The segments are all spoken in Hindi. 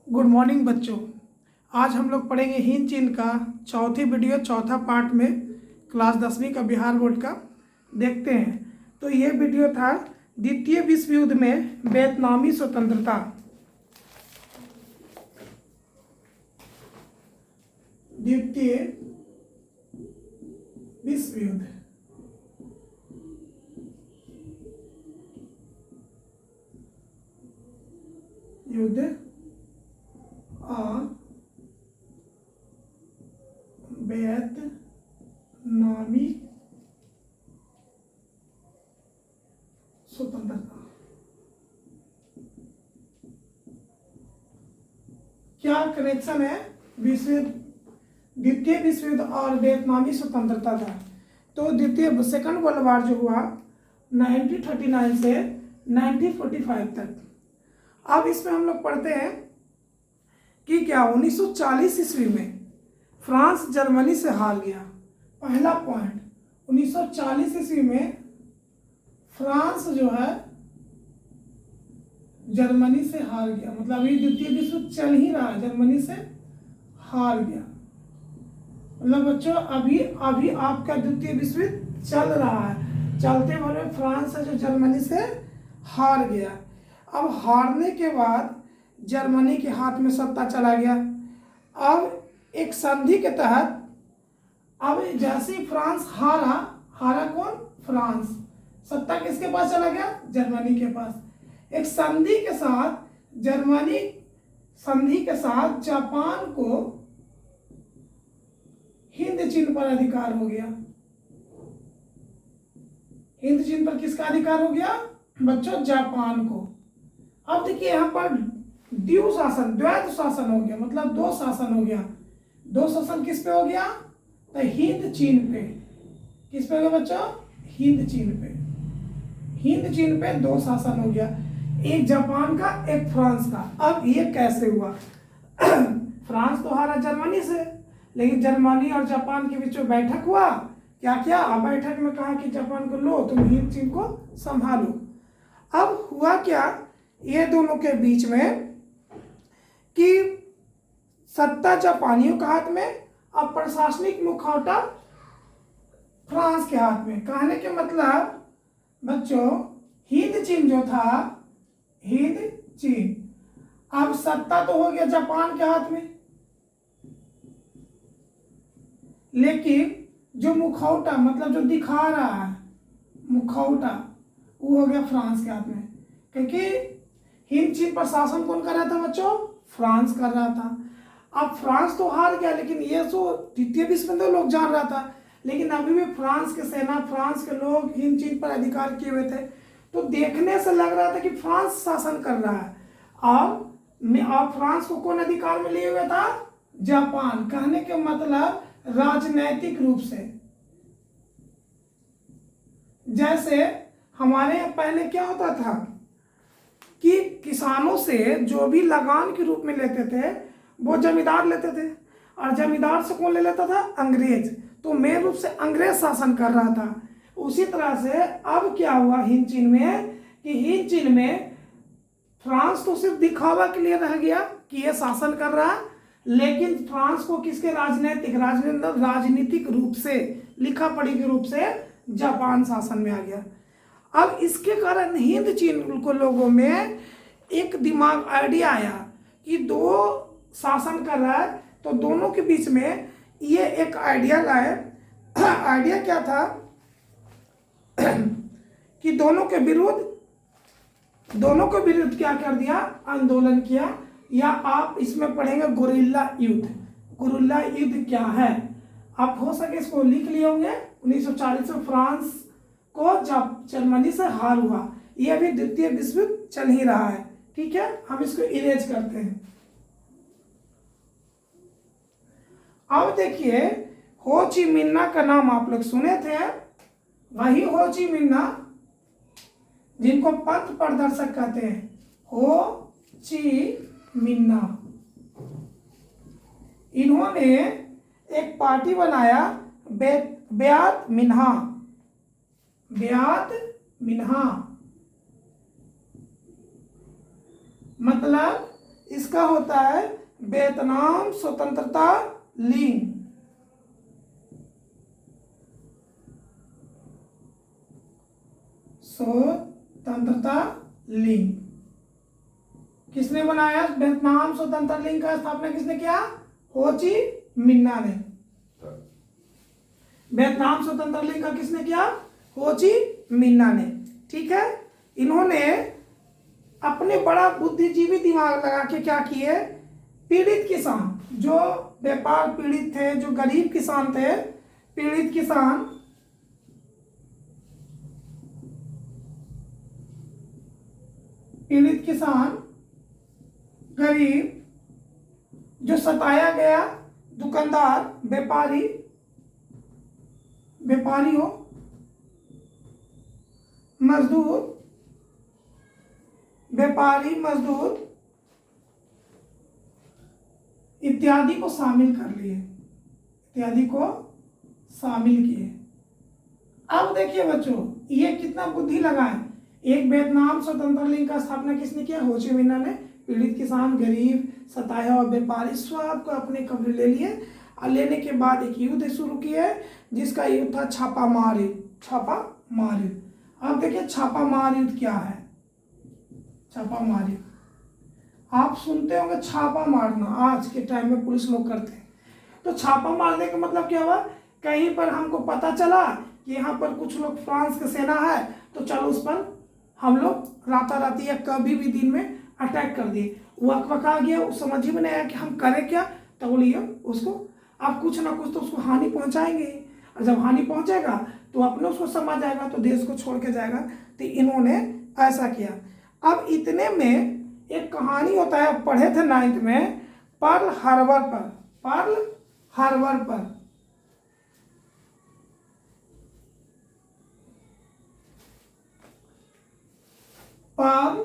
गुड मॉर्निंग बच्चों। आज हम लोग पढ़ेंगे हिंद चीन का चौथी वीडियो चौथा पार्ट में क्लास 10वीं का बिहार बोर्ड का देखते हैं। तो ये वीडियो था द्वितीय विश्व युद्ध में वियतनामी स्वतंत्रता। द्वितीय विश्व युद्ध और वियतनामी स्वतंत्रता। क्या कनेक्शन है द्वितीय विश्व युद्ध और वियतनामी स्वतंत्रता का? तो द्वितीय सेकंड वर्ल्ड वार जो हुआ 1939 से 1945 तक। अब इसमें हम लोग पढ़ते हैं कि क्या 1940 ईस्वी में फ्रांस जर्मनी से हार गया। पहला पॉइंट, 1940 ईस्वी में फ्रांस जो है जर्मनी से हार गया। मतलब ये द्वितीय विश्व युद्ध चल ही रहा है, जर्मनी से हार गया। मतलब बच्चों अभी आपका द्वितीय विश्व युद्ध चल रहा है, चलते भरे फ्रांस है जो जर्मनी से हार गया। अब हारने के बाद जर्मनी के हाथ में सत्ता चला गया। अब एक संधि के तहत अब जैसे ही फ्रांस हारा कौन? फ्रांस। सत्ता किसके पास चला गया? जर्मनी के पास। एक संधि के साथ जापान को हिंद चीन पर अधिकार हो गया। हिंद चीन पर किसका अधिकार हो गया बच्चों? जापान को। अब देखिए यहाँ पर द्वैध शासन हो गया, मतलब दो शासन हो गया। दो शासन किस पे हो गया? तो हिंद चीन पे। किस पे हो गया बच्चों? हिंद चीन पे। हिंद चीन पे दो शासन हो गया, एक जापान का एक फ्रांस का। अब ये कैसे हुआ? फ्रांस तो हारा जर्मनी से, लेकिन जर्मनी और जापान के बीच में बैठक हुआ। क्या किया? बैठक में कहा कि जापान को लो, तुम हिंद चीन को संभालो। अब हुआ क्या ये दोनों के बीच में कि सत्ता जापानियों के हाथ में और प्रशासनिक मुखौटा फ्रांस के हाथ में। कहने के मतलब बच्चों हिंद चीन जो था, हिंद चीन, अब सत्ता तो हो गया जापान के हाथ में, लेकिन जो मुखौटा मतलब जो दिखा रहा है मुखौटा वो हो गया फ्रांस के हाथ में। क्योंकि हिंद चीन पर शासन कौन कर रहा था बच्चों? फ्रांस कर रहा था। अब फ्रांस तो हार गया, लेकिन ये तो द्वितीय विश्व युद्ध लोग जान रहा था, लेकिन अभी भी फ्रांस के सेना, फ्रांस के लोग हिंद चीन पर अधिकार किए हुए थे। तो देखने से लग रहा था कि फ्रांस शासन कर रहा है, और फ्रांस को कौन अधिकार में लिए हुए था? जापान। कहने के मतलब राजनैतिक रूप से। जैसे हमारे यहाँ पहले क्या होता था कि किसानों से जो भी लगान के रूप में लेते थे वो जमींदार लेते थे, और जमींदार से कौन ले लेता था? अंग्रेज। तो मेन रूप से अंग्रेज शासन कर रहा था। उसी तरह से अब क्या हुआ हिंद चीन में कि हिंद चीन में फ्रांस तो सिर्फ दिखावा के लिए रह गया कि ये शासन कर रहा है, लेकिन फ्रांस को किसके राजनीतिक रूप से, लिखा पढ़ी के रूप से जापान शासन में आ गया। अब इसके कारण हिंद चीन को लोगों में एक दिमाग आइडिया आया कि दो शासन कर रहा है, तो दोनों के बीच में ये एक आइडिया लाए। आइडिया क्या था कि दोनों के विरुद्ध क्या कर दिया? आंदोलन किया। या आप इसमें पढ़ेंगे गुरिल्ला युद्ध। गुरिल्ला युद्ध क्या है आप हो सके इसको लिख लिए होंगे। 1940 में फ्रांस को जब जर्मनी से हार हुआ, ये अभी द्वितीय विश्व युद्ध चल ही रहा है। ठीक है, हम इसको इरेज करते हैं। अब देखिए हो ची मिन्ना का नाम आप लोग सुने थे, वही हो ची मिन्ना जिनको पथ प्रदर्शक कहते हैं, हो ची मिन्ना। इन्होंने एक पार्टी बनाया बेयात मिन्हा। मतलब इसका होता है वियतनाम स्वतंत्रता लिंग। स्वतंत्रता लिंग किसने बनाया? वियतनाम स्वतंत्रता लिंग का स्थापना किसने किया? हो ची मिन्ना ने। वियतनाम स्वतंत्रता लिंग का किसने किया? हो ची मिन्ना ने। ठीक है, इन्होंने अपने बड़ा बुद्धिजीवी दिमाग लगा के क्या किए, पीड़ित किसान, जो व्यापार पीड़ित थे, जो गरीब किसान थे, पीड़ित किसान, पीड़ित किसान, गरीब, जो सताया गया, दुकानदार, व्यापारी, व्यापारी हो, मजदूर, व्यापारी, मजदूर इत्यादि को शामिल कर लिए, इत्यादि को शामिल किए। अब देखिए बच्चों, ये कितना बुद्धि लगा है। एक वियतनाम स्वतंत्र लिंग का स्थापना किसने किया? हो ची मिन्ना ने। पीड़ित किसान, गरीब, सताया और व्यापारी सबको अपने कब्जे ले लिए और लेने के बाद एक युद्ध शुरू किया, जिसका युद्ध था छापामार युद्ध। छापामार युद्ध। अब देखिए छापामार युद्ध क्या है। छापामार युद्ध आप सुनते होंगे, छापा मारना आज के टाइम में पुलिस लोग करते हैं। तो छापा मारने का मतलब क्या हुआ? कहीं पर हमको पता चला कि यहाँ पर कुछ लोग फ्रांस की सेना है, तो चलो उस पर हम लोग राताराती या कभी भी दिन में अटैक कर दिए। वो अकबका गया, वो समझ ही में नहीं आया कि हम करें क्या, तो बोलिए उसको आप कुछ ना कुछ तो उसको हानि पहुंचाएंगे, और जब हानि पहुंचेगा तो अपने उसको समझ आएगा तो देश को छोड़ के जाएगा। तो इन्होंने ऐसा किया। अब इतने में एक कहानी होता है, पढ़े थे 9th में, पर्ल हार्बर पर। पर्ल हार्बर पर पर्ल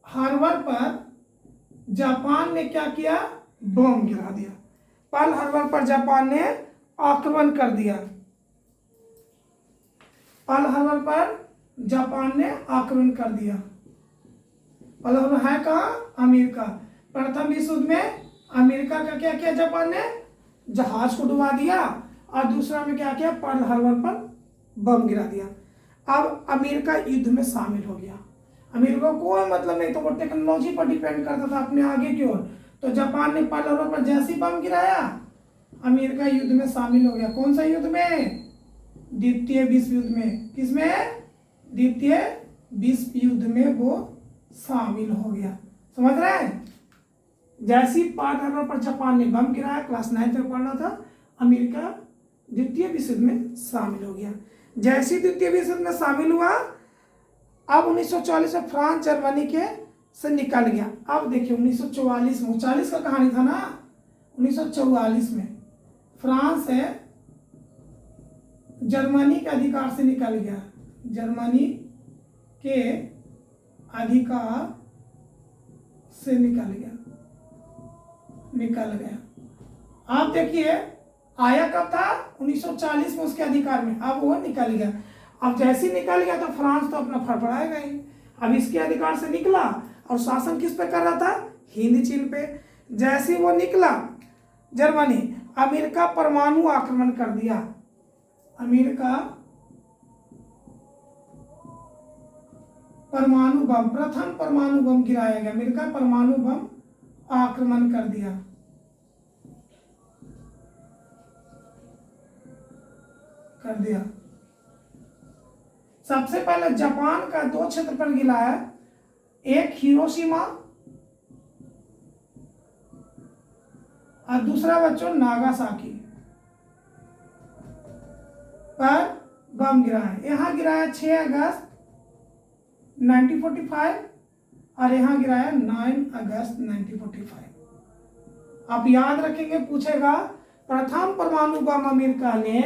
हार्बर पर जापान ने क्या किया? बम गिरा दिया। पर्ल हार्बर पर जापान ने आक्रमण कर दिया। पर्ल हार्बर पर जापान ने आक्रमण कर दिया। पर्ल हार्बर है कहाँ? अमेरिका। प्रथम विश्व युद्ध में अमेरिका का क्या किया? जापान ने जहाज को डुबा दिया, और दूसरा में क्या किया? पर्ल हार्बर पर बम गिरा दिया। अब अमेरिका युद्ध में शामिल हो गया। अमेरिका को कोई मतलब नहीं, तो वो टेक्नोलॉजी पर डिपेंड करता था अपने आगे की ओर। तो जापान ने पर्ल हार्बर पर जैसे ही बम गिराया, अमेरिका युद्ध में शामिल हो गया। कौन सा युद्ध में? द्वितीय विश्व युद्ध में। किसमें? द्वितीय विश्व युद्ध में वो शामिल हो गया। समझ रहे हैं? जैसे ही पर्ल हार्बर पर जापान ने बम गिराया, क्लास 9th में पढ़ना था, अमेरिका द्वितीय विश्व युद्ध में शामिल हो गया। जैसे ही द्वितीय विश्व युद्ध में शामिल हुआ, अब 1940 में फ्रांस जर्मनी के से निकल गया। अब देखिए 1944 में, 40 का कहानी था ना, 1944 में फ्रांस है जर्मनी के अधिकार से निकल गया। जर्मनी के अधिकार से निकल गया। आप देखिए आया कब था? 1940 में उसके अधिकार में, अब वो निकल गया। अब जैसे ही निकल गया तो फ्रांस तो अपना फड़फड़ाएगा ही। अब इसके अधिकार से निकला, और शासन किस पे कर रहा था? हिंद चीन पे। जैसे ही वो निकला जर्मनी, अमेरिका परमाणु आक्रमण कर दिया। अमेरिका परमाणु बम, प्रथम परमाणु बम गिराया गया। अमेरिका परमाणु बम आक्रमण कर दिया। सबसे पहले जापान का 2 क्षेत्र पर गिराया, एक हिरोशिमा और दूसरा बच्चों नागासाकी पर बम गिराया। यहाँ गिराया 6 अगस्त 1945 और यहाँ गिराया 9 अगस्त 1945। आप याद रखेंगे, पूछेगा प्रथम परमाणु बम अमेरिका ने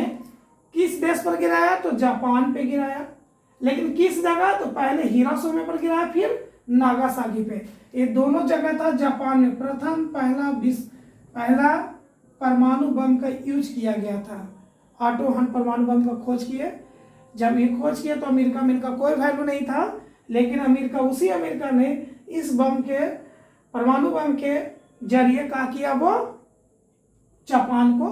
किस देश पर गिराया? तो जापान पे गिराया। लेकिन किस जगह? तो पहले हिरोशिमा पर गिराया, फिर नागासाकी पे। ये दोनों जगह था जापान में पहला परमाणु बम का यूज किया गया था। ऑटो हंट परमाणु बम का खोज किए। जब ये खोज किया तो अमेरिका का कोई वैल्यू नहीं था, लेकिन उसी अमेरिका ने इस बम के परमाणु बम के जरिए क्या किया, वो जापान को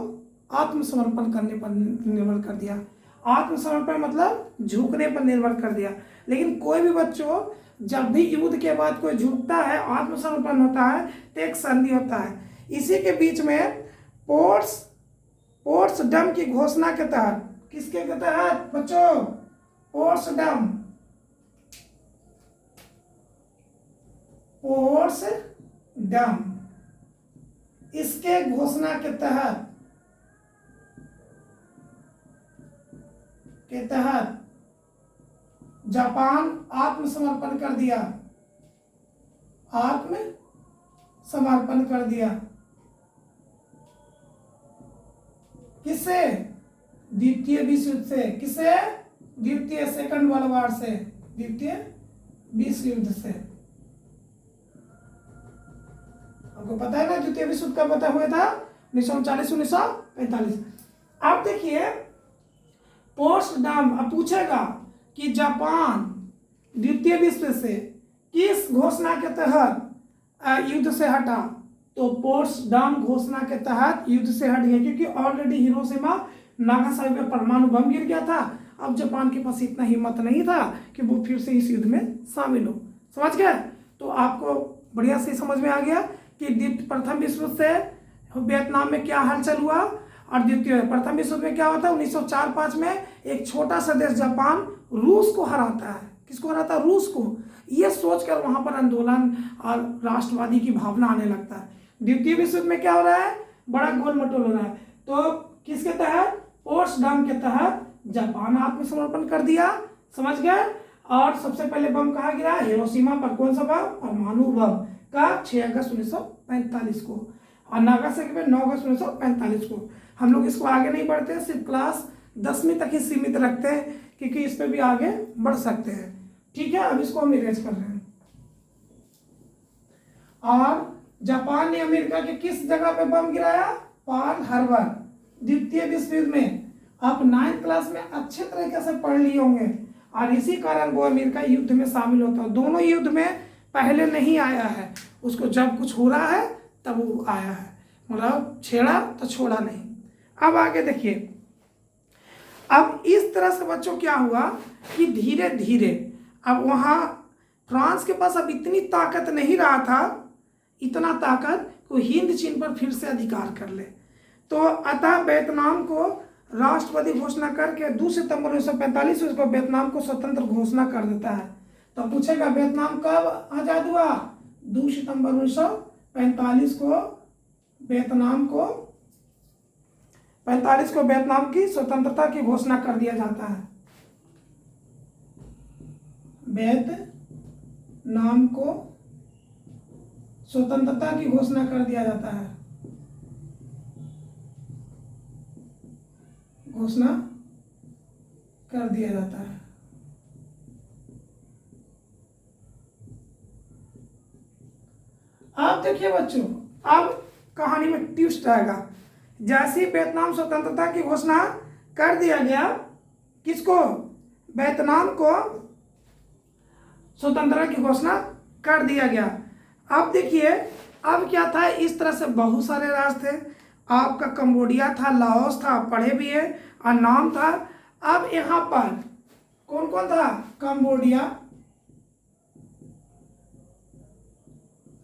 आत्मसमर्पण करने पर निर्भर कर दिया। आत्मसमर्पण मतलब झुकने पर निर्भर कर दिया। लेकिन कोई भी बच्चों जब भी युद्ध के बाद कोई झुकता है, आत्मसमर्पण होता है, तो एक संधि होता है। इसी के बीच में पोट्सडम की घोषणा के तहत, किसके के तहत बच्चों, पोट्सडम इसके घोषणा के तहत जापान आत्मसमर्पण कर दिया, आत्मसमर्पण कर दिया। किससे? द्वितीय विश्व युद्ध से। किससे? द्वितीय सेकंड वर्ल्ड वॉर से, द्वितीय विश्व युद्ध से। आपको पता है ना द्वितीय विश्व युद्ध कब पता हुआ था? 1939 1945। अब देखिए पोट्सडम, अब पूछेगा कि जापान द्वितीय विश्व से किस घोषणा के तहत युद्ध से हटा, तो पोट्सडम घोषणा के तहत युद्ध से हट गया, क्योंकि ऑलरेडी हिरोशिमा नागासाकी पे परमाणु बम गिर गया था। अब जापान के पास इतना हिम्मत नहीं था कि वो फिर से इस युद्ध में शामिल हो। समझ गए? तो आपको बढ़िया से समझ में आ गया कि प्रथम विश्व युद्ध से वियतनाम में क्या हलचल हुआ, और द्वितीय प्रथम विश्व युद्ध में क्या होता है, 1904-05 में एक छोटा सा देश जापान रूस को हराता है। किसको हराता है? रूस को। ये सोचकर वहां पर आंदोलन और राष्ट्रवादी की भावना आने लगता है। द्वितीय विश्व युद्ध में क्या हो रहा है? बड़ा गोल मटोल हो रहा है। तो किसके तहत? पोट्सडम के तहत जापान आत्मसमर्पण कर दिया। समझ गए? और सबसे पहले बम कहाँ गिरा? हिरोशिमा पर। कौन सा बम? परमाणु बम का 6 अगस्त 1945 को, और नागासाकी पे 9 अगस्त 1945 को। हम लोग इसको आगे नहीं बढ़ते, सिर्फ क्लास 10वीं तक ही सीमित रखते हैं, क्योंकि इस पे भी आगे बढ़ सकते हैं। ठीक है, अब इसको हम इरेज कर रहे हैं। और जापान ने अमेरिका के किस जगह पे बम गिराया? पर्ल हार्बर, द्वितीय विश्व युद्ध में। आप 9th क्लास में अच्छे तरीके से पढ़ लिए होंगे, और इसी कारण वो अमेरिका युद्ध में शामिल होता है। दोनों युद्ध में पहले नहीं आया है, उसको जब कुछ हो रहा है तब वो आया है, मतलब छेड़ा तो छोड़ा नहीं। अब आगे देखिए, अब इस तरह से बच्चों क्या हुआ कि धीरे धीरे अब वहाँ फ्रांस के पास अब इतनी ताकत नहीं रहा था, इतना ताकत को हिंद चीन पर फिर से अधिकार कर ले। तो अतः वियतनाम को राष्ट्रपति घोषणा करके 2 सितंबर 1945 उसको वियतनाम को स्वतंत्र घोषणा कर देता है। तो पूछेगा वियतनाम कब आजाद हुआ? 2 सितंबर 1945 को वियतनाम की स्वतंत्रता की घोषणा कर दिया जाता है। वियतनाम को स्वतंत्रता की घोषणा कर दिया जाता है, घोषणा कर दिया जाता है। अब देखिए बच्चों, अब कहानी में ट्विस्ट आएगा। जैसे ही वियतनाम स्वतंत्रता की घोषणा कर दिया गया, किसको? वियतनाम को स्वतंत्रता की घोषणा कर दिया गया। अब देखिए, अब क्या था, इस तरह से बहुत सारे राज्य थे। आपका कंबोडिया था, लाओस था, पढ़े भी है, और नाम था। अब यहाँ पर कौन कौन था? कंबोडिया,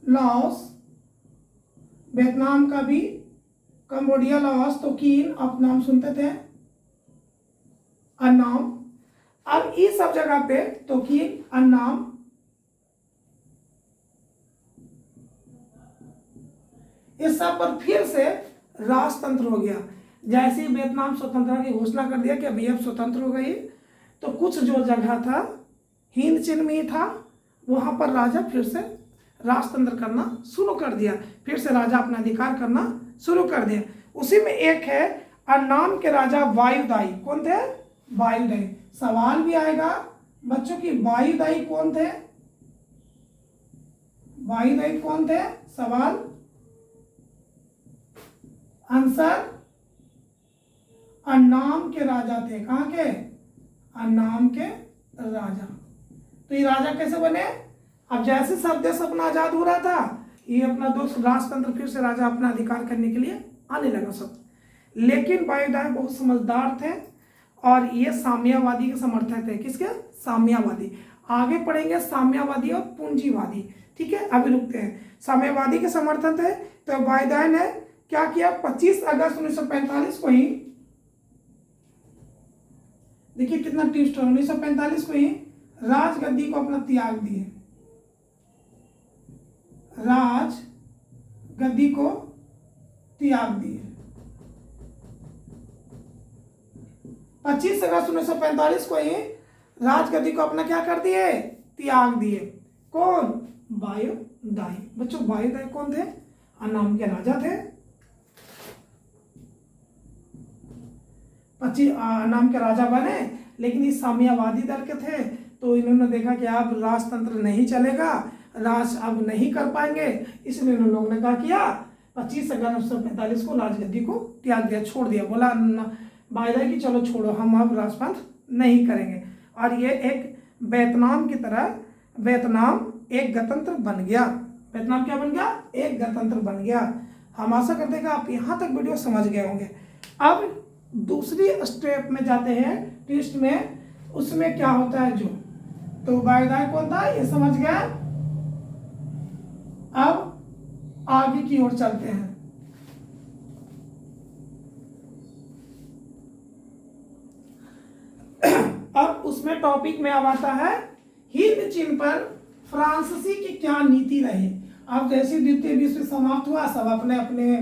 लाओस, वियतनाम का भी कंबोडिया, लाओस, तोकीन, आप नाम सुनते थे, अन्नाम। अब इस सब जगह पे तोकीन, अन्नाम, इस सब पर फिर से राजतंत्र हो गया। जैसे ही वियतनाम स्वतंत्रता की घोषणा कर दिया कि अभी अब स्वतंत्र हो गई, तो कुछ जो जगह था हिंद चीन में ही था, वहां पर राजा फिर से राजतंत्र करना शुरू कर दिया, फिर से राजा अपना अधिकार करना शुरू कर दिया। उसी में एक है अन्नाम के राजा वायुदाई। कौन थे? वायुदाई। सवाल भी आएगा बच्चों की, वायुदाई कौन थे? वायुदाई कौन थे? सवाल, आंसर अन्नाम के राजा थे। कहाँ के? अन्नाम के राजा। तो ये राजा कैसे बने? अब जैसे सब देश अपना आजाद हो रहा था, ये अपना दोस्त राजतंत्र फिर से राजा अपना अधिकार करने के लिए आने लगा सब। लेकिन बायोडाय बहुत समझदार थे और ये साम्यवादी के समर्थक थे। किसके? साम्यवादी। आगे पढ़ेंगे साम्यवादी और पूंजीवादी। ठीक है, अभी रुकते हैं। साम्यवादी के समर्थन थे तो बायोडाय ने क्या किया, 25 अगस्त 1945 को ही, देखिए कितना ट्विस्ट है, 1945 को ही राजगद्दी को अपना त्याग दिए, राजगद्दी को त्याग दिए। 25 अगस्त 1945 को ही राजगद्दी को अपना क्या कर दिए, त्याग दिए। कौन? बायोडाय। बच्चों बायोडाय कौन थे? अन्नाम के राजा थे। 25 अन्नाम के राजा बने, लेकिन इस साम्यवादी दल के थे तो इन्होंने देखा कि अब राजतंत्र नहीं चलेगा, राज अब नहीं कर पाएंगे, इसलिए उन लोगों ने क्या किया, 25 अगस्त 1945 को राजगद्दी को त्याग दिया, छोड़ दिया। बोला बायोडाय कि चलो छोड़ो, हम अब राजतंत्र नहीं करेंगे। और ये एक वियतनाम की तरह, वियतनाम एक गणतंत्र बन गया। वियतनाम क्या बन गया? एक गणतंत्र बन गया। हम आशा करते हैं कि आप यहाँ तक वीडियो समझ गए होंगे। अब दूसरी स्टेप में जाते हैं, ट्विस्ट में, उसमें क्या होता है जो, तो बायोडाय कौन था ये समझ गया। अब आगे की ओर चलते हैं। अब उसमें टॉपिक में अब आता है हिंद चीन पर फ्रांसीसी की क्या नीति रही। अब जैसे द्वितीय विश्व समाप्त हुआ, सब अपने अपने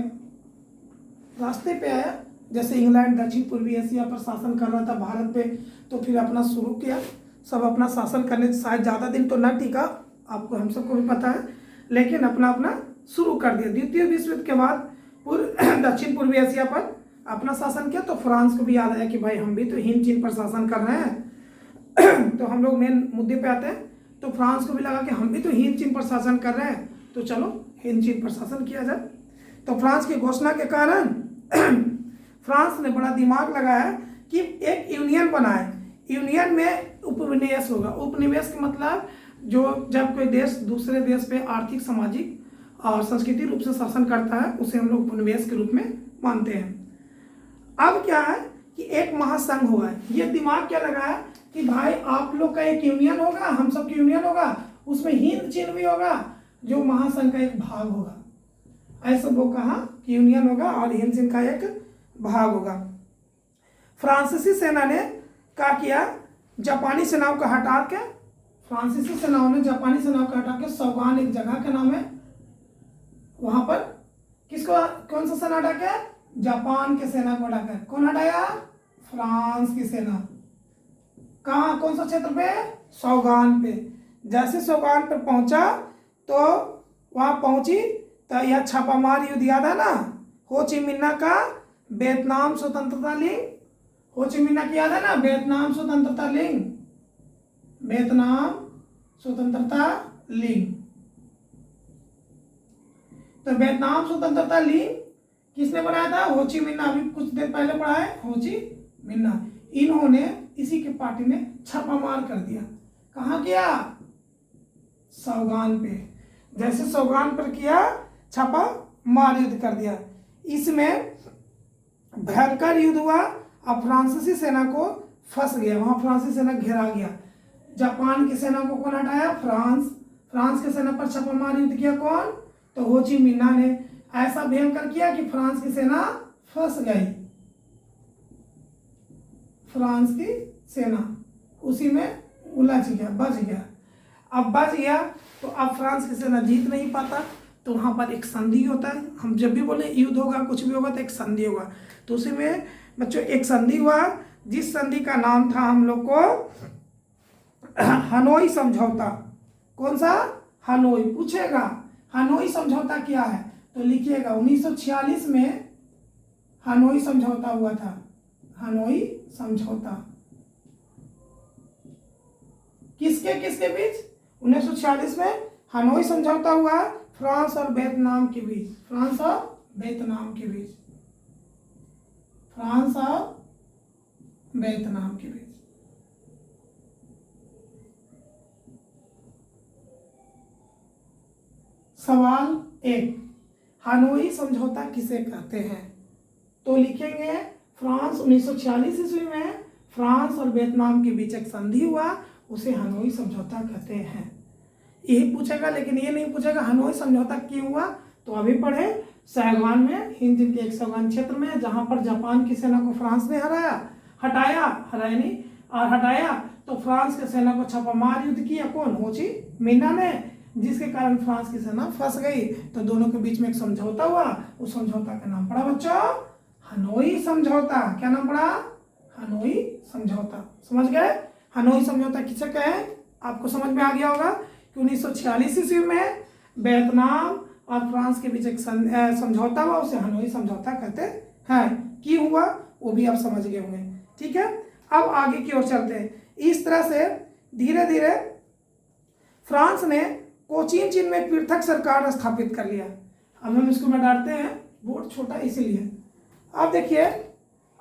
रास्ते पे आया। जैसे इंग्लैंड दक्षिण पूर्वी एशिया पर शासन कर रहा था भारत पे, तो फिर अपना शुरू किया, सब अपना शासन करने, शायद ज़्यादा दिन तो न टिका, आपको हम सबको भी पता है, लेकिन अपना अपना शुरू कर दिया। द्वितीय विश्व युद्ध के बाद दक्षिण पूर्वी एशिया पर अपना शासन किया, तो फ्रांस को भी याद आया कि भाई हम भी तो हिंद चीन पर शासन कर रहे हैं। तो हम लोग मेन मुद्दे पे आते हैं, तो फ्रांस को भी लगा कि हम भी तो हिंद चीन पर शासन कर रहे हैं, तो चलो हिंद चीन पर शासन किया जाए। तो फ्रांस की घोषणा के कारण फ्रांस ने बड़ा दिमाग लगाया कि एक यूनियन बनाए, यूनियन में उपनिवेश होगा। उपनिवेश का मतलब जो जब कोई देश दूसरे देश पे आर्थिक, सामाजिक और सांस्कृतिक रूप से शासन करता है, उसे हम लोग उपनिवेश के रूप में मानते हैं। अब क्या है कि एक महासंघ हुआ है। ये दिमाग क्या लगाया कि भाई आप लोग का एक यूनियन होगा, हम सब की यूनियन होगा, उसमें हिंद चीन भी होगा, जो महासंघ का एक भाग होगा। ऐसा वो कहा कि यूनियन होगा और हिंद चीन का एक भाग होगा। फ्रांसीसी सेना ने क्या किया, जापानी सेनाओं को हटा के, फ्रांसीसी सेनाओं ने जापानी सेनाओं को हटा के सौगान एक जगह का नाम है, वहां पर किसको, कौन सा सेना हटा के, जापान के सेना को हटाकर, कौन हटाया, फ्रांस की सेना। कहाँ, कौन सा क्षेत्र पे, सौगान पे। जैसे सौगान पर पहुंचा तो वहां पहुंची तो यह छापामार युद्ध याद है ना, हो ची मिन्ना का वियतनाम स्वतंत्रता लिंग, हो ची मिन्ना की याद है ना, वियतनाम स्वतंत्रता लिंग, वियतनाम स्वतंत्रता लिंग। तो वियतनाम स्वतंत्रता लिंग किसने बनाया था, हो ची मिन्ना। अभी कुछ देर पहले पढ़ा है, हो ची मिन्ना। इन्होंने, इसी के पार्टी ने छापामार कर दिया। कहाँ किया, सौगान पे। जैसे सौगान पर किया, छापा मार युद्ध कर दिया। इसमें भयंकर युद्ध हुआ। अब फ्रांसीसी सेना को फंस गया, वहां फ्रांसीसी सेना घेरा गया। जापान की सेना को कौन हटाया, फ्रांस। फ्रांस की सेना पर छापामार युद्ध किया कौन, तो हो ची मिन्ना ने। ऐसा भयंकर किया कि फ्रांस की सेना फंस गई, फ्रांस की सेना उसी में उलझ गया, बच गया। अब बच गया तो अब फ्रांस की सेना जीत नहीं पाता, तो वहां पर एक संधि होता है। हम जब भी बोले युद्ध होगा, कुछ भी होगा, तो एक संधि होगा। तो उसी में बच्चों एक संधि हुआ, जिस संधि का नाम था हम लोग को हनोई समझौता। कौन सा, हनोई। पूछेगा हनोई समझौता क्या है, तो लिखिएगा 1946 में हनोई समझौता हुआ था। हनोई समझौता किसके किसके बीच, 1946 में हनोई समझौता हुआ फ्रांस और वियतनाम के बीच, फ्रांस और वियतनाम के बीच, फ्रांस और वियतनाम के बीच। सवाल 1, हनोई समझौता किसे कहते हैं? तो लिखेंगे फ्रांस 1946 ईस्वी में फ्रांस और वियतनाम के बीच एक संधि हुआ, उसे हनोई समझौता कहते हैं। यही पूछेगा, लेकिन ये नहीं पूछेगा हनोई समझौता क्यों हुआ। तो अभी पढ़े सैगवान में, हिंद के एक सैगवान क्षेत्र में, जहां पर जापान की सेना को फ्रांस ने हटाया तो फ्रांस की सेना को छापामार युद्ध किया। कौन? हो ची मिन्ह ने, जिसके कारण फ्रांस की सेना फंस गई। तो दोनों के बीच में एक समझौता हुआ, उस समझौता का नाम पड़ा बच्चों हनोई समझौता। क्या नाम पड़ा? हनोई समझौता। समझ गए? हनोई समझौता किसे कहे? आपको समझ में आ गया होगा कि 1946 ईस्वी में वियतनाम और फ्रांस के बीच एक समझौता हुआ, उसे हनोई समझौता कहते हैं। क्यों हुआ वो भी आप समझ गए होंगे। ठीक है, अब आगे की ओर चलते हैं। इस तरह से धीरे धीरे फ्रांस ने कोचीन चीन में पृथक सरकार स्थापित कर लिया। अब हम इसको में डालते हैं, बोर्ड छोटा इसीलिए। अब देखिए,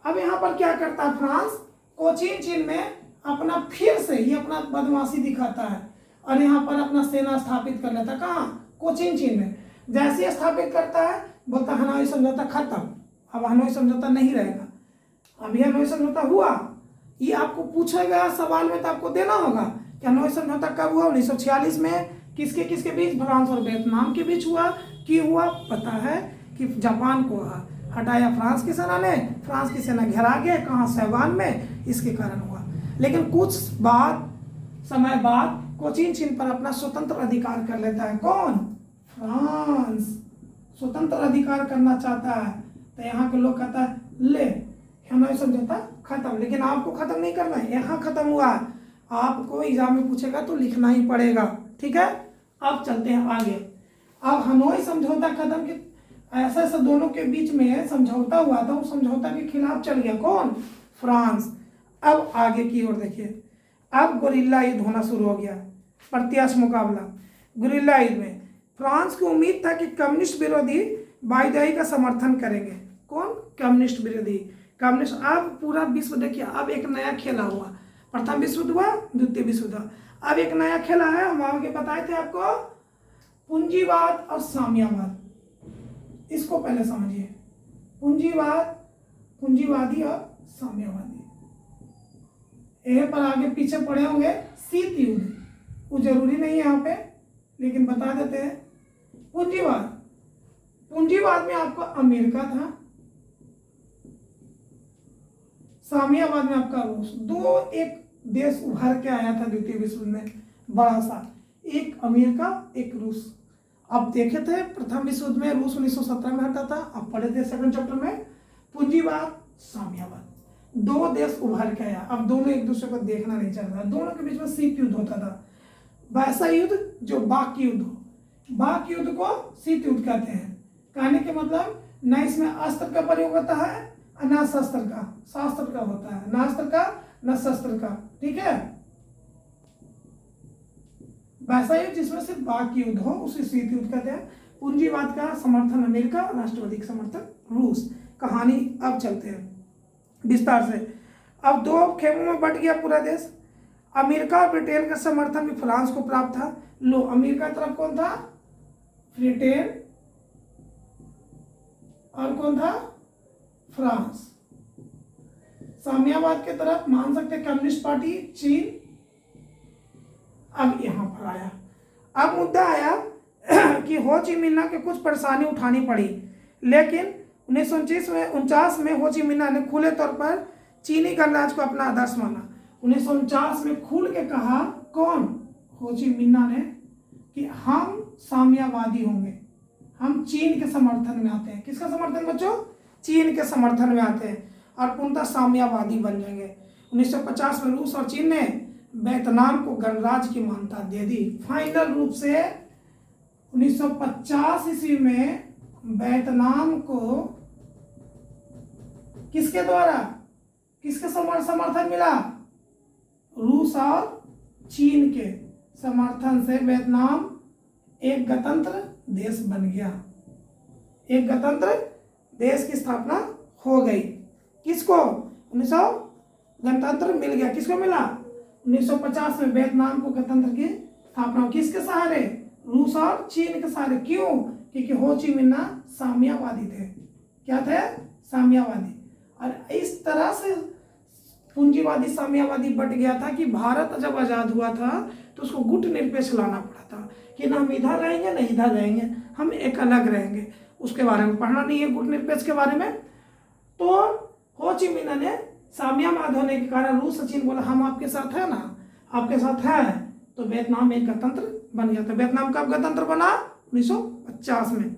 अब यहाँ पर क्या करता है फ्रांस, कोचीन चीन में अपना फिर से ये अपना बदमाशी दिखाता है और यहाँ पर अपना सेना स्थापित कर लेता है। कहाँ? कोचीन चीन में। जैसे ही स्थापित करता है बोलता हनोई समझौता खत्म, अब हनोई समझौता नहीं रहेगा। अभी हनोई समझौता हुआ, ये आपको पूछा गया सवाल में तो आपको देना होगा कि हनोई समझौता कब हुआ? 1946 में। किसके किसके बीच? फ्रांस और वियतनाम के बीच हुआ। क्यों हुआ? पता है कि जापान को हटाया फ्रांस की सेना ने, फ्रांस की सेना घेरा गया कहाँ? सैगवान में, इसके कारण हुआ। लेकिन कुछ समय बाद कोचीन चीन पर अपना स्वतंत्र अधिकार कर लेता है। कौन? फ्रांस स्वतंत्र अधिकार करना चाहता है। तो यहाँ के लोग कहता है ले हनोई समझौता खत्म, लेकिन आपको खत्म नहीं करना है, यहाँ खत्म हुआ। आपको एग्जाम में पूछेगा तो लिखना ही पड़ेगा। ठीक है, अब चलते हैं आगे। अब हनोई समझौता खत्म के ऐसा दोनों के बीच में समझौता हुआ था, उस समझौता के खिलाफ चल गया। कौन? फ्रांस। अब आगे की ओर देखिए, अब गुरिल्ला युद्ध होना शुरू हो गया, प्रत्यक्ष मुकाबला। गुरिल्ला युद्ध में फ्रांस को उम्मीद था कि कम्युनिस्ट विरोधी वायदाई का समर्थन करेंगे। कौन? कम्युनिस्ट विरोधी, कम्युनिस्ट। अब पूरा विश्व देखिए, अब एक नया खेला हुआ। प्रथम विश्व युद्ध हुआ, द्वितीय विश्व युद्ध हुआ, अब एक नया खेला है। हम आगे बताए थे आपको, पूंजीवाद और साम्यवाद। इसको पहले समझिए, पूंजीवादी और साम्यवादी। यह पर आगे पीछे पड़े होंगे शीत युद्ध, वो जरूरी नहीं है यहाँ पे, लेकिन बता देते हैं। पूंजीवाद में आपका अमेरिका था, साम्यवाद में आपका रूस। एक देश उभर के आया था द्वितीय विश्व में बड़ा सा, एक अमेरिका एक रूस। अब देखे थे प्रथम विश्व युद्ध में रूस 1917 में हटा था, अब पढ़े थे सेकंड चैप्टर में पूंजीवाद साम्यवाद। दो देश उभर के आया, अब दोनों एक दूसरे को देखना नहीं चल रहा, दोनों के बीच में शीत युद्ध होता था। वैसा युद्ध जो बाक युद्ध हो, बाक युद्ध को शीत युद्ध कहते हैं। कहने के मतलब न इसमें अस्त्र का प्रयोग होता है न शस्त्र का, शास्त्र का होता है, न अस्त्र का न शस्त्र का। ठीक है, वैसा युद्ध जिसमें सिर्फ बाक युद्ध हो उसे शीत युद्ध कहते हैं। पूंजीवाद का समर्थन अमेरिका, राष्ट्रवादी का समर्थन रूस। कहानी अब चलते हैं विस्तार से। अब दो खेमों में बट गया पूरा देश। अमेरिका और ब्रिटेन का समर्थन भी फ्रांस को प्राप्त था। लो, अमेरिका तरफ कौन था? ब्रिटेन, और कौन था? फ्रांस। साम्यवाद के तरफ मान सकते कम्युनिस्ट पार्टी चीन। अब यहां पर आया, अब मुद्दा आया कि हो ची मिन्ह के कुछ परेशानी उठानी पड़ी, लेकिन 1949 में हो ची मिन्ह ने खुले तौर पर चीनी गणराज्य को अपना आदर्श माना। 1949 में खुल के कहा, कौन? हो ची मिन्ह ने, कि हम साम्यवादी होंगे, हम चीन के समर्थन में आते हैं। किसका समर्थन बच्चों? चीन के समर्थन में आते हैं और पूर्णतः साम्यवादी बन जाएंगे। 1950 में रूस और चीन ने वियतनाम को गणराज्य की मान्यता दे दी। फाइनल रूप से 1950 ईस्वी में वियतनाम को किसके द्वारा, किसके समर्थन मिला? रूस और चीन के समर्थन से वियतनाम एक गणतंत्र देश बन गया, एक गणतंत्र देश की स्थापना हो गई। किसको? 1900 गणतंत्र मिल गया। किसको मिला? 1950 में वियतनाम को गणतंत्र की स्थापना। किसके सहारे? रूस और चीन के सहारे। क्यों? क्योंकि हो ची मिन्ह साम्यवादी थे। क्या थे? साम्यवादी। और इस तरह से पूंजीवादी साम्यवादी बट गया था कि भारत जब आज़ाद हुआ था तो उसको गुट निरपेक्ष लाना पड़ा था कि ना हम इधर रहेंगे ना इधर रहेंगे, हम एक अलग रहेंगे। उसके बारे में पढ़ना नहीं है, गुट निरपेक्ष के बारे में। तो हो ची मिन्ह ने साम्यवाद होने के कारण रूस और चीन बोला हम आपके साथ है ना, आपके साथ है, तो वियतनाम एक गणतंत्र बन गया था। वियतनाम कब गणतंत्र बना? 1950 में।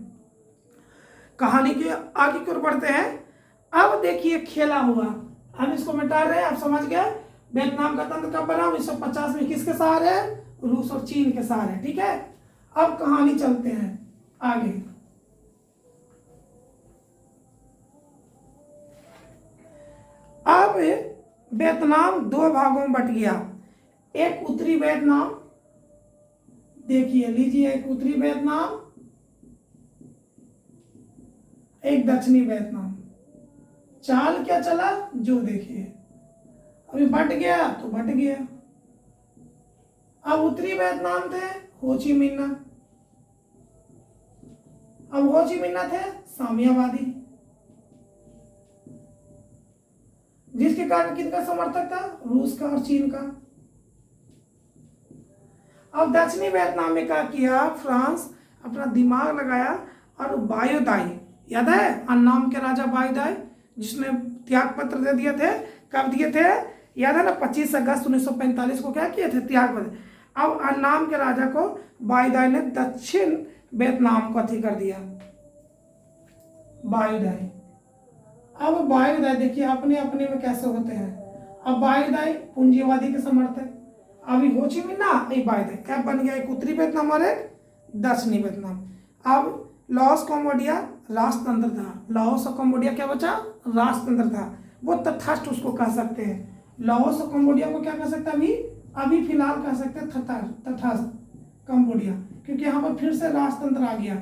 कहानी के आगे की ओर बढ़ते हैं। अब देखिए खेला हुआ, हम इसको मिटा रहे हैं, आप समझ गए। वियतनाम गणतंत्र कब बना? 1950 में। किसके सहारे? रूस और चीन के सहारे। ठीक है, अब कहानी चलते हैं आगे। अब वियतनाम दो भागों में बट गया। एक उत्तरी वियतनाम, देखिए लीजिए, एक उत्तरी वियतनाम, एक दक्षिणी वियतनाम। चाल क्या चला जो देखिए, अभी बट गया तो बट गया। अब उत्तरी वियतनाम थे हो ची मिन्ह, अब हो ची मिन्ह थे साम्यवादी, जिसके कारण किसका समर्थक था? रूस का और चीन का। अब दक्षिणी वियतनाम में क्या किया? फ्रांस अपना दिमाग लगाया और बायोदाई, याद है अन्नाम के राजा बायोदाई, जिसने त्याग पत्र दे दिए थे। कब दिए थे? याद है ना, 25 अगस्त 1945 को क्या किए थे? त्याग पत्र। अब अन्नाम के राजा को बायोदाई ने दक्षिण वियतनाम को अथी कर दिया, बायोदाई। अब बायोदाई देखिए अपने अपने में कैसे होते हैं। अब बायोदाई पूंजीवादी के समर्थक, अभी हो ची मिन्ह बायोदाई क्या बन गया? एक उत्तरी वियतनाम और एक दक्षिणी वियतनाम। अब लाओस कंबोडिया राजतंत्र था। लाओस और कंबोडिया क्या बचा? राजतंत्र था। वो तथास्थ उसको कह सकते हैं। लाओस और कंबोडिया को क्या कह सकते हैं? अभी फिलहाल कह सकते हैं तथास्थ कंबोडिया, क्योंकि यहाँ पर फिर से राजतंत्र आ गया,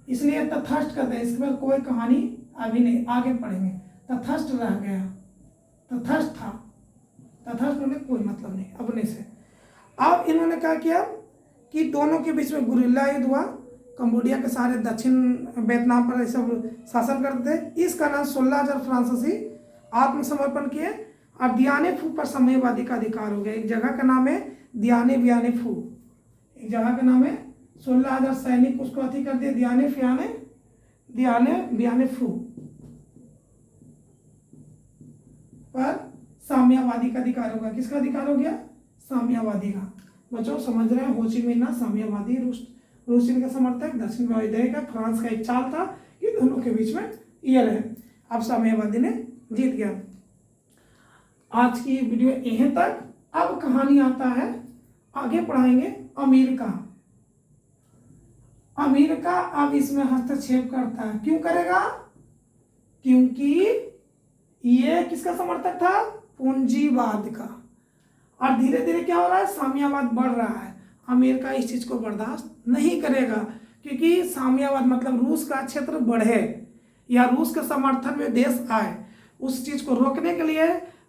इसलिए तथास्थ कहते हैं। इसके बाद कोई कहानी अभी नहीं, आगे पढ़ेंगे। तथास्थ रह गया, तथास्थ था, तथास्थ होने कोई मतलब नहीं अपने से। अब इन्होंने क्या किया कि दोनों के बीच में गुरिल्ला युद्ध हुआ। कंबोडिया के सारे दक्षिण वियतनाम पर सब शासन करते थे। इस कारण 16,000 फ्रांसीसी आत्मसमर्पण किए और दियाने फू पर साम्यवादी का अधिकार हो गया। एक जगह का नाम है दियाने बियाने फू, एक जगह का नाम है, 16,000 सैनिक उसको अथी कर दिए, दियाने फियाने दियाने बियाने फू पर साम्यवादी का अधिकार होगा। किसका अधिकार हो गया? साम्यवादी का। बच्चों समझ रहे हैं, हो ची मिन्ह साम्यवादी, रूस चीन का समर्थक, दक्षिण वायुदय का, फ्रांस का एक चाल था, ये दोनों के बीच में ये रहे। अब साम्यवादी ने जीत गया। आज की वीडियो यहीं तक। अब कहानी आता है, आगे पढ़ाएंगे अमेरिका। अमेरिका अब इसमें हस्तक्षेप करता है। क्यों करेगा? क्योंकि ये किसका समर्थक था? पूंजीवाद का। और धीरे धीरे क्या हो रहा है? साम्यवाद बढ़ रहा है। अमेरिका इस चीज को बर्दाश्त नहीं करेगा, क्योंकि साम्यवाद मतलब रूस का क्षेत्र बढ़े या रूस के समर्थन में देश आए, उस चीज को रोकने के लिए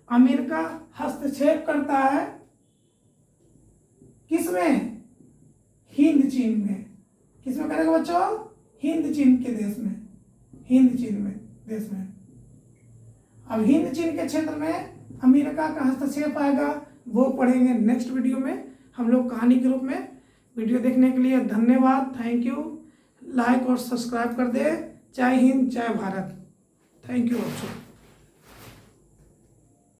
अमेरिका हस्तक्षेप करता है। किसमें? हिंद चीन में। किसमें करेगा बच्चों? हिंद चीन के देश में, हिंद चीन में देश में। अब हिंद चीन के क्षेत्र में अमेरिका का हस्तक्षेप आएगा, वो पढ़ेंगे नेक्स्ट वीडियो में हम लोग कहानी के रूप में। वीडियो देखने के लिए धन्यवाद, थैंक यू। लाइक और सब्सक्राइब कर दे। जय हिंद, जय भारत। थैंक यू बच्चों।